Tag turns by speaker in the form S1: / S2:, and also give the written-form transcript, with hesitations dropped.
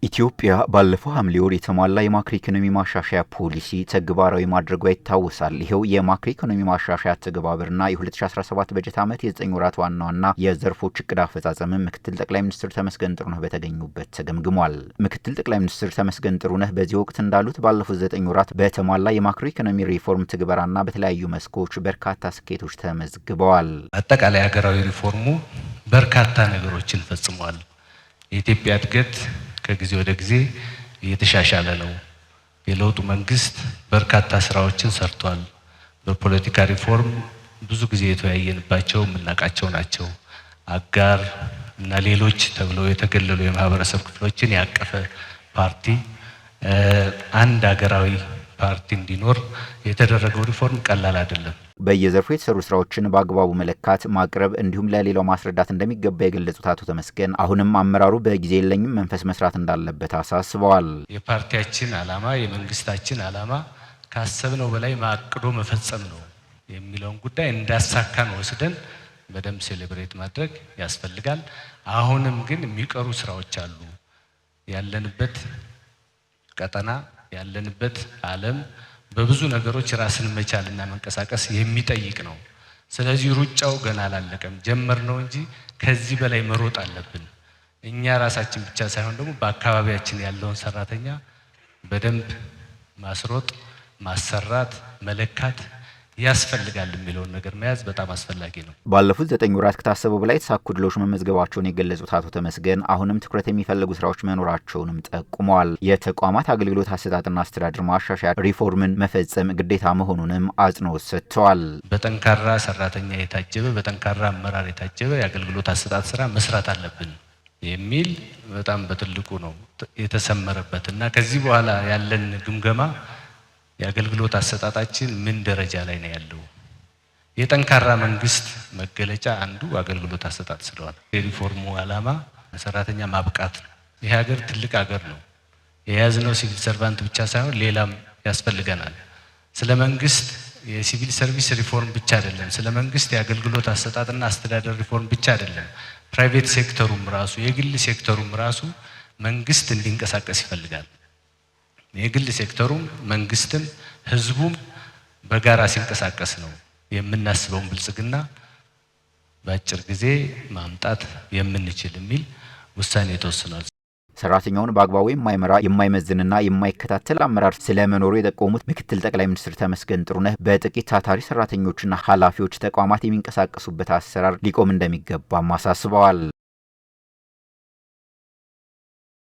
S1: ኢትዮጵያ ባለፈው ሐምሌ ወር የተሟላ የማክሮ ኢኮኖሚ ማሻሻያ ፖሊሲ ተግባራዊ ማድረጓ ይታወሳል። ይኸው የማክሮ ኢኮኖሚ ማሻሻያ ተግባርና የ2017 በጀት ዓመት የ9 ወራት ዋና ዋና የዘርፎች እቅድ አፈጻጸም ምክትል ጠቅላይ ሚኒስትር ተመስገን ጥሩነህ በተገኙበት ተገምግሟል። ምክትል ጠቅላይ ሚኒስትር ተመስገን ጥሩነህ በዚህ ወቅት እንዳሉት ባለፉት 9 ወራት በተሟላ የማክሮ ኢኮኖሚ ሪፎርም ትግበራና በተለያዩ መስኮች በርካታ ስኬቶች ተመዝግበዋል።
S2: አጠቃላይ ሀገራዊ ሪፎርሙ በርካታ ነገሮችን ፈጽሟል። የኢትዮጵያ እድገት ከጊዜ ወደ ጊዜ እየተሻሻለ ነው። የለውጡ መንግስት በርካታ ስራዎችን ሰርቷል። በፖለቲካ ሪፎርም ብዙ ጊዜ የተወያየንባቸው የምናውቃቸው ናቸው። አጋር እና ሌሎች ተብለው የተገለሉ የማህበረሰብ ክፍሎችን ያቀፈ ፓርቲ አንድ ሀገራዊ ፓርቲ እንዲኖር የተደረገው ሪፎርም ቀላል አይደለም።
S1: በየዘርፉ የተሰሩ ስራዎችን በአግባቡ መለካት፣ ማቅረብ እንዲሁም ለሌላው ማስረዳት እንደሚገባ የገለጹት አቶ ተመስገን አሁንም አመራሩ በጊዜ የለኝም መንፈስ መስራት እንዳለበት አሳስበዋል።
S2: የፓርቲያችን ዓላማ የመንግስታችን ዓላማ ካሰብነው በላይ ማቅዶ መፈጸም ነው የሚለውን ጉዳይ እንዳሳካን ወስደን በደንብ ሴሌብሬት ማድረግ ያስፈልጋል። አሁንም ግን የሚቀሩ ስራዎች አሉ። ያለንበት ቀጠና ያለንበት ዓለም በብዙ ነገሮች ራስን መቻልና መንቀሳቀስ የሚጠይቅ ነው። ስለዚህ ሩጫው ገና አላለቀም፣ ጀመር ነው እንጂ ከዚህ በላይ መሮጥ አለብን። እኛ ራሳችን ብቻ ሳይሆን ደግሞ በአካባቢያችን ያለውን ሰራተኛ በደንብ ማስሮጥ፣ ማሰራት፣ መለካት ያስፈልጋል የሚለውን ነገር መያዝ በጣም አስፈላጊ ነው።
S1: ባለፉት 9 ወራት ከታሰበው በላይ የተሳኩ ድሎች መመዝገባቸውን የገለጹት አቶ ተመስገን አሁንም ትኩረት የሚፈልጉ ስራዎች መኖራቸውንም ጠቁመዋል። የተቋማት አገልግሎት አሰጣጥና አስተዳደር ማሻሻያ ሪፎርምን መፈጸም ግዴታ መሆኑንም አጽንኦት ሰጥተዋል።
S2: በጠንካራ ሰራተኛ የታጀበ በጠንካራ አመራር የታጀበ የአገልግሎት አሰጣጥ ስራ መስራት አለብን የሚል በጣም በትልቁ ነው የተሰመረበት እና ከዚህ በኋላ ያለን ግምገማ የአገልግሎት አሰጣጣችን ምን ደረጃ ላይ ነው ያለው? የጠንካራ መንግስት መገለጫ አንዱ አገልግሎት አሰጣጥ ስለሆነ የሪፎርሙ ዓላማ ሰራተኛ ማብቃት ነው። ይህ ሀገር ትልቅ ሀገር ነው። የያዝነው ሲቪል ሰርቫንት ብቻ ሳይሆን ሌላም ያስፈልገናል። ስለ መንግስት የሲቪል ሰርቪስ ሪፎርም ብቻ አይደለም፣ ስለ መንግስት የአገልግሎት አሰጣጥና አስተዳደር ሪፎርም ብቻ አይደለም። ፕራይቬት ሴክተሩም ራሱ የግል ሴክተሩም ራሱ መንግስት እንዲንቀሳቀስ ይፈልጋል። የግል ሴክተሩም መንግስትም ህዝቡም በጋራ ሲንቀሳቀስ ነው የምናስበውን ብልጽግና በአጭር ጊዜ ማምጣት የምንችል የሚል ውሳኔ ተወስኗል።
S1: ሰራተኛውን በአግባቡ የማይመራ የማይመዝንና የማይከታተል አመራር ስለመኖሩ የጠቆሙት ምክትል ጠቅላይ ሚኒስትር ተመስገን ጥሩነህ በጥቂት ታታሪ ሰራተኞችና ኃላፊዎች ተቋማት የሚንቀሳቀሱበት አሰራር ሊቆም እንደሚገባም አሳስበዋል።